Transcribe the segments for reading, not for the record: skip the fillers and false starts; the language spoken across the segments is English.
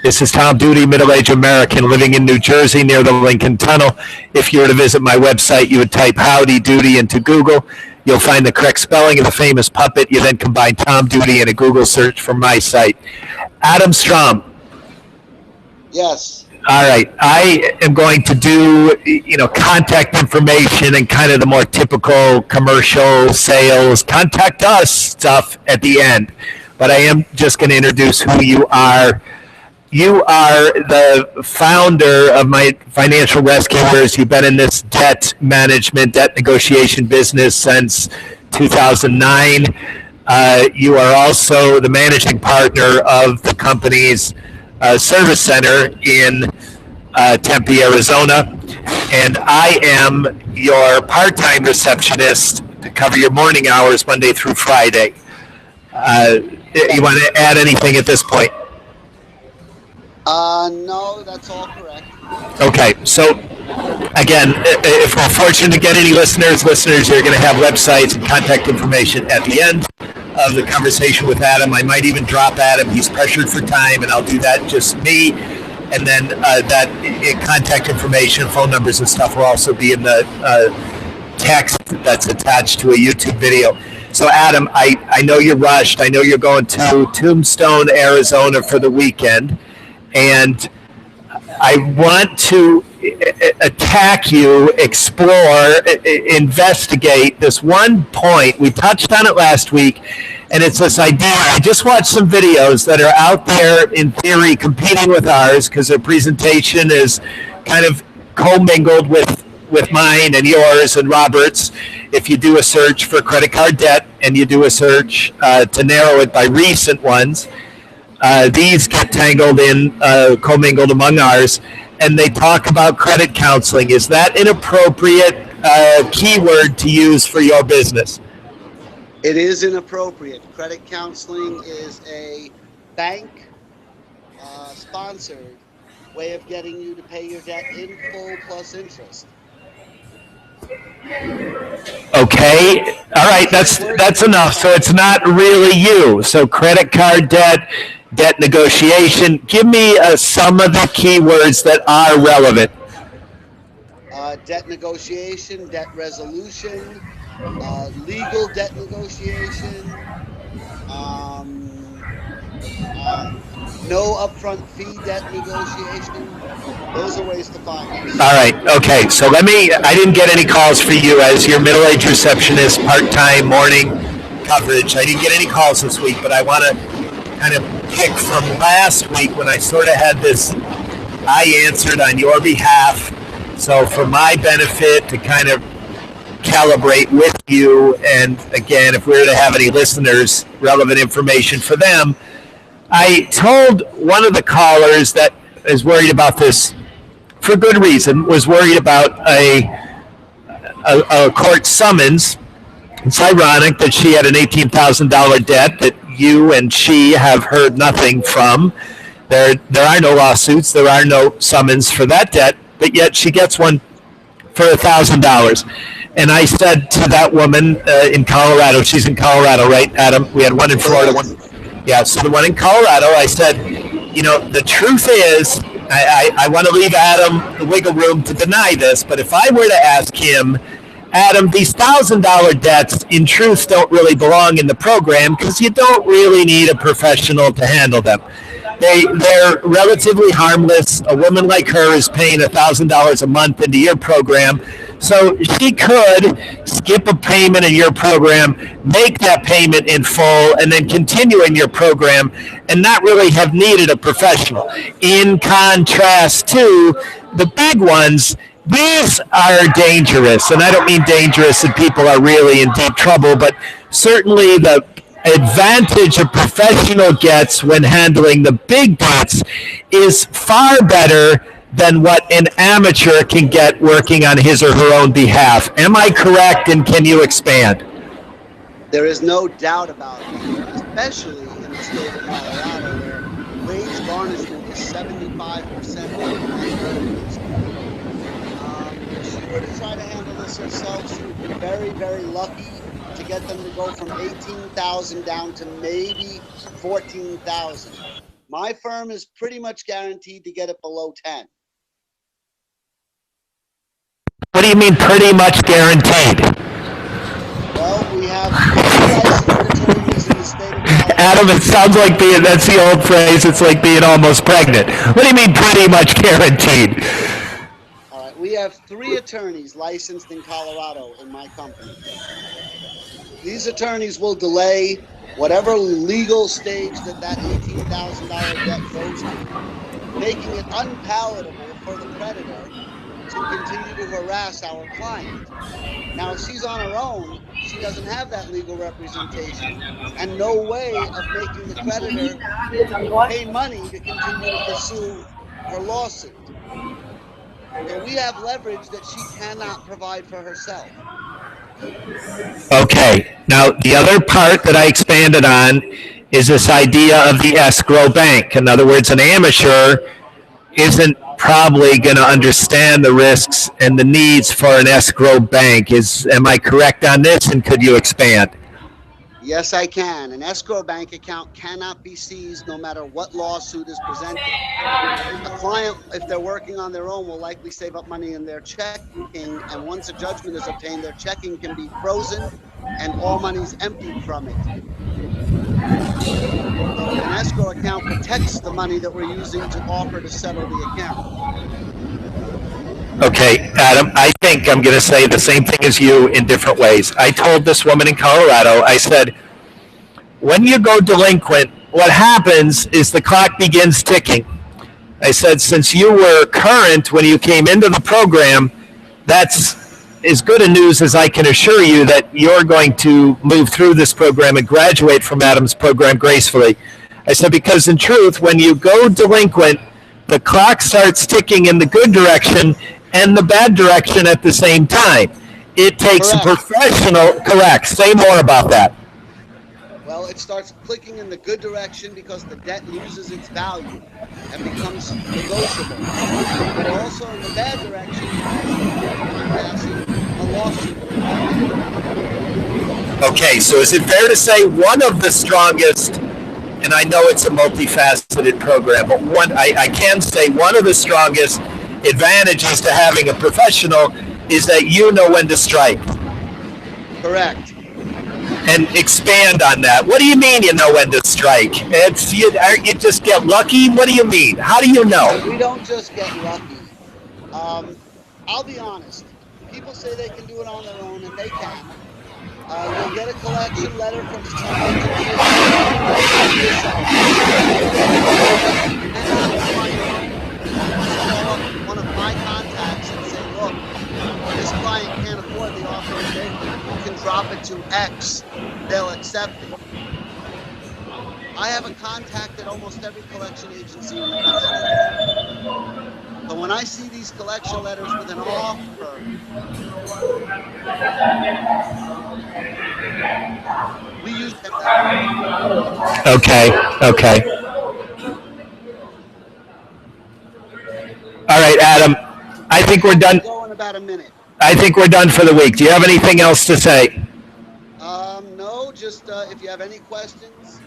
This is Tom Duty, middle-aged American living in New Jersey near the Lincoln Tunnel. If you were to visit my website, you would type Howdy Doody into Google. You'll find the correct spelling of the famous puppet. You then combine Tom Duty in a Google search for my site. Adam Strom. Yes. All right. I am going to do, contact information and kind of the more typical commercial sales, contact us stuff at the end. But I am just going to introduce who you are. You are the founder of my Financial Rescuers. You've been in this debt management, debt negotiation business since 2009. You are also the managing partner of the company's service center in Tempe, Arizona. And I am your part-time receptionist to cover your morning hours Monday through Friday. You want to add anything at this point? No, that's all correct. Okay, so again, if we're fortunate to get any listeners, you're going to have websites and contact information at the end of the conversation with Adam. I might even drop Adam. He's pressured for time, and I'll do that just me. And then that contact information, phone numbers and stuff will also be in the text that's attached to a YouTube video. So Adam, I know you're rushed. I know you're going to Tombstone, Arizona for the weekend. And I want to attack you, explore, investigate this one point. We touched on it last week, and it's this idea. I just watched some videos that are out there, in theory, competing with ours because their presentation is kind of commingled with mine and yours and Robert's. If you do a search for credit card debt and you do a search to narrow it by recent ones, these get tangled in, commingled among ours, and they talk about credit counseling. Is that an appropriate keyword to use for your business? It is inappropriate. Credit counseling is a bank sponsored way of getting you to pay your debt in full plus interest. Okay, all right, that's enough. So it's not really you. So credit card debt, debt negotiation. Give me some of the keywords that are relevant. Debt negotiation, debt resolution, legal debt negotiation, no upfront fee debt negotiation. Those are ways to find us. All right, okay, so I didn't get any calls for you as your middle-aged receptionist, part-time morning coverage. I didn't get any calls this week, but I want to kind of pick from last week when I sort of had this, I answered on your behalf. So for my benefit to kind of calibrate with you, and again, if we were to have any listeners, relevant information for them, I told one of the callers that is worried about this for good reason, was worried about a court summons. It's ironic that she had an $18,000 debt that you and she have heard nothing from. There are no lawsuits. There are no summons for that debt, but yet she gets one for $1,000. And I said to that woman in Colorado, she's in Colorado, right, Adam? We had one in Florida, one. Yeah, so the one in Colorado, I said, the truth is, I want to leave Adam the wiggle room to deny this, but if I were to ask him, Adam, these $1,000 debts, in truth, don't really belong in the program because you don't really need a professional to handle them. They're relatively harmless. A woman like her is paying $1,000 a month into your program, so she could skip a payment in your program, make that payment in full, and then continue in your program and not really have needed a professional. In contrast to the big ones, these are dangerous, and I don't mean dangerous and people are really in deep trouble, but certainly the advantage a professional gets when handling the big debts is far better than what an amateur can get working on his or her own behalf. Am I correct, and can you expand? There is no doubt about it, especially in the state of Colorado, where wage garnishment is 75% of the earnings. If she were to try to handle this herself, she would be very, very lucky to get them to go from 18,000 down to maybe 14,000. My firm is pretty much guaranteed to get it below 10. What do you mean pretty much guaranteed? Well, we have 3 licensed attorneys in the state of Colorado. Adam, it sounds like that's the old phrase, it's like being almost pregnant. What do you mean pretty much guaranteed? All right, we have 3 attorneys licensed in Colorado in my company. These attorneys will delay whatever legal stage that $18,000 debt goes to, making it unpalatable for the creditor to continue to harass our client. Now, if she's on her own, she doesn't have that legal representation and no way of making the creditor pay money to continue to pursue her lawsuit. So we have leverage that she cannot provide for herself. Okay, now the other part that I expanded on is this idea of the escrow bank. In other words, an amateur isn't probably going to understand the risks and the needs for an escrow bank. Am I correct on this, and could you expand? Yes, I can. An escrow bank account cannot be seized no matter what lawsuit is presented. A client, if they're working on their own, will likely save up money in their checking, and once a judgment is obtained, their checking can be frozen and all money's emptied from it. An escrow account protects the money that we're using to offer to settle the account. Okay, Adam, I think I'm going to say the same thing as you in different ways. I told this woman in Colorado, I said, when you go delinquent, what happens is the clock begins ticking. I said, since you were current when you came into the program, that's as good a news as I can assure you that you're going to move through this program and graduate from Adam's program gracefully. I said, because in truth, when you go delinquent, the clock starts ticking in the good direction and the bad direction at the same time. It takes a professional, correct. Say more about that. Well, it starts clicking in the good direction because the debt loses its value and becomes negotiable. But also in the bad direction, a lawsuit. Okay, so is it fair to say one of the strongest, and I know it's a multifaceted program, but I can say one of the strongest advantages to having a professional is that you know when to strike. Correct. And expand on that. What do you mean you know when to strike? It's you just get lucky? What do you mean? How do you know? We don't just get lucky. I'll be honest. People say they can do it on their own, and they can. You'll get a collection letter from some agency. One of my contacts and say, look, this client can't afford the offering bid. You can drop it to X. They'll accept it. I have a contact at almost every collection agency in the country. But when I see these collection letters with an offer, we use them that way. Okay. All right, Adam. I think we're done. Go in about a minute. I think we're done for the week. Do you have anything else to say? No, just if you have any questions,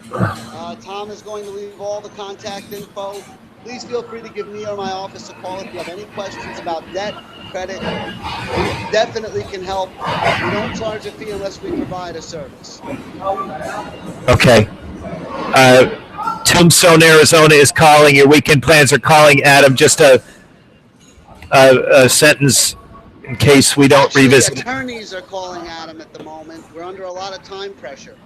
Tom is going to leave all the contact info. Please feel free to give me or my office a call if you have any questions about debt, credit. We definitely can help. We don't charge a fee unless we provide a service. Okay. Tombstone, Arizona is calling. Your weekend plans are calling. Adam, just a sentence in case we don't revisit. Attorneys are calling Adam at the moment. We're under a lot of time pressure.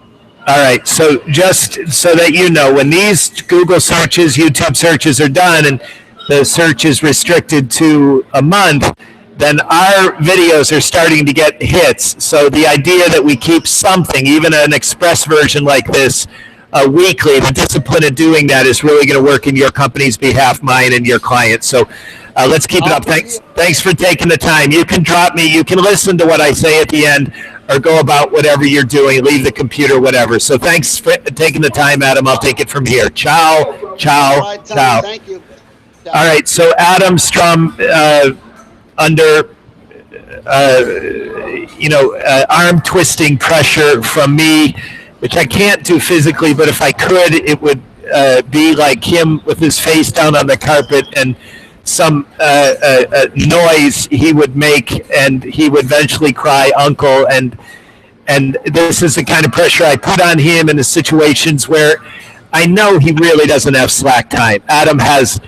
All right, so just so that you know, when these Google searches, YouTube searches are done and the search is restricted to a month, then our videos are starting to get hits. So the idea that we keep something, even an express version like this, weekly, the discipline of doing that is really going to work in your company's behalf, mine and your clients. So let's keep it up. Thanks for taking the time. You can drop me. You can listen to what I say at the end or go about whatever you're doing, leave the computer, whatever. So thanks for taking the time, Adam. I'll take it from here. Ciao, ciao, All right, Tom, ciao. thank you. Ciao. All right, so Adam Strum, under arm twisting pressure from me, which I can't do physically, but if I could, it would be like him with his face down on the carpet and some noise he would make, and he would eventually cry uncle. And this is the kind of pressure I put on him in the situations where I know he really doesn't have slack time. Adam has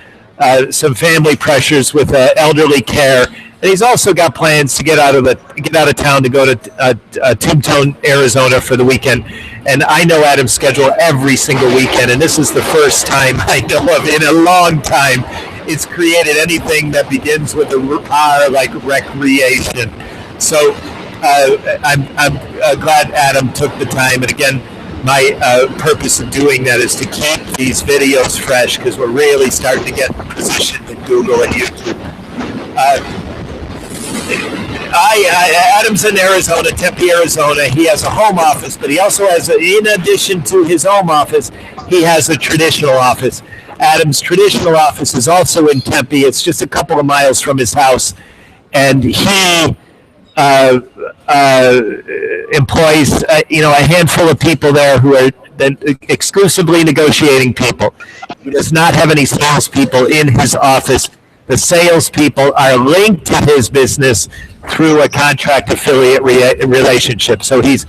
some family pressures with elderly care, and he's also got plans to get out of town to go to Tombstone, Arizona for the weekend. And I know Adam's schedule every single weekend, and this is the first time I know of in a long time it's created anything that begins with a R like recreation. So I'm glad Adam took the time. And again, my purpose of doing that is to keep these videos fresh, because we're really starting to get positioned in Google and YouTube. Adam's in Arizona, Tempe, Arizona. He has a home office, but he also has, in addition to his home office, he has a traditional office. Adam's traditional office is also in Tempe. It's just a couple of miles from his house, and he employs a handful of people there who are exclusively negotiating people. He does not have any salespeople in his office. The salespeople are linked to his business through a contract affiliate relationship. So he's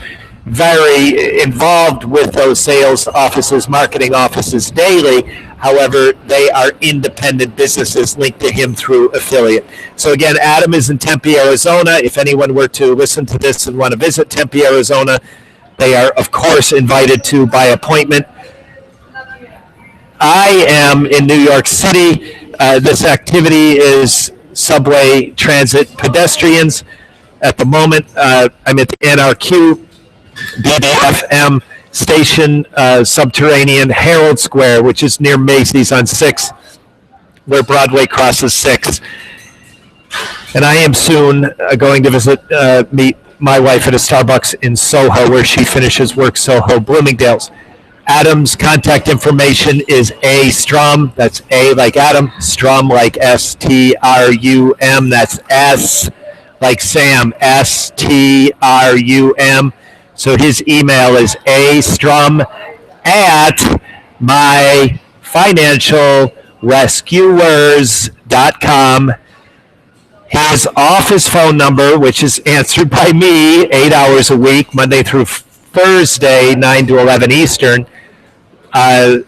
very involved with those sales offices, marketing offices daily. However, they are independent businesses linked to him through affiliate. So again, Adam is in Tempe, Arizona. If anyone were to listen to this and want to visit Tempe, Arizona, they are, of course, invited to by appointment. I am in New York City. This activity is subway, transit, pedestrians. At the moment, I'm at the NRQ, BDFM station, subterranean, Herald Square, which is near Macy's on 6th, where Broadway crosses 6th. And I am soon going to meet my wife at a Starbucks in Soho, where she finishes work, Soho, Bloomingdale's. Adam's contact information is A. Strum. That's A like Adam. Strum like S-T-R-U-M. That's S like Sam. S-T-R-U-M. So his email is astrum@myfinancialrescuers.com. His office phone number, which is answered by me 8 hours a week, Monday through Thursday, 9 to 11 Eastern,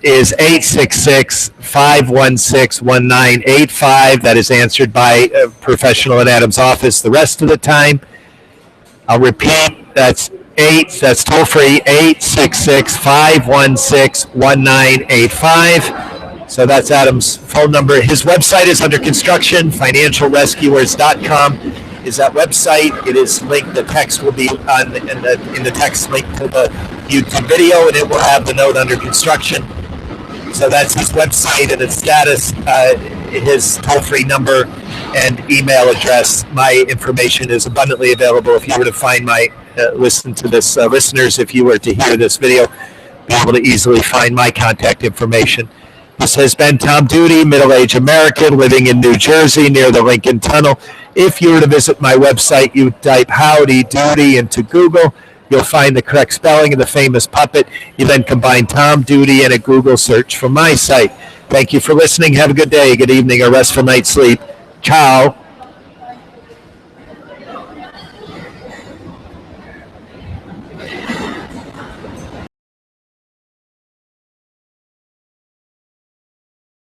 is 866-516-1985. That is answered by a professional in Adam's office the rest of the time. I'll repeat, that's toll free, 866-516-1985. So that's Adam's phone number. His website is under construction, financialrescuers.com is that website. It is linked. The text will be in the text link to the YouTube video, and it will have the note under construction. So that's his website and its status, his toll-free number and email address. My information is abundantly available if you were to find listen to this, listeners, if you were to hear this video, be able to easily find my contact information. This has been Tom Duty, middle-aged American living in New Jersey near the Lincoln Tunnel. If you were to visit my website, you type Howdy Doody into Google. You'll find the correct spelling of the famous puppet. You then combine Tom Duty and a Google search for my site. Thank you for listening. Have a good day, good evening, or restful night's sleep. Ciao.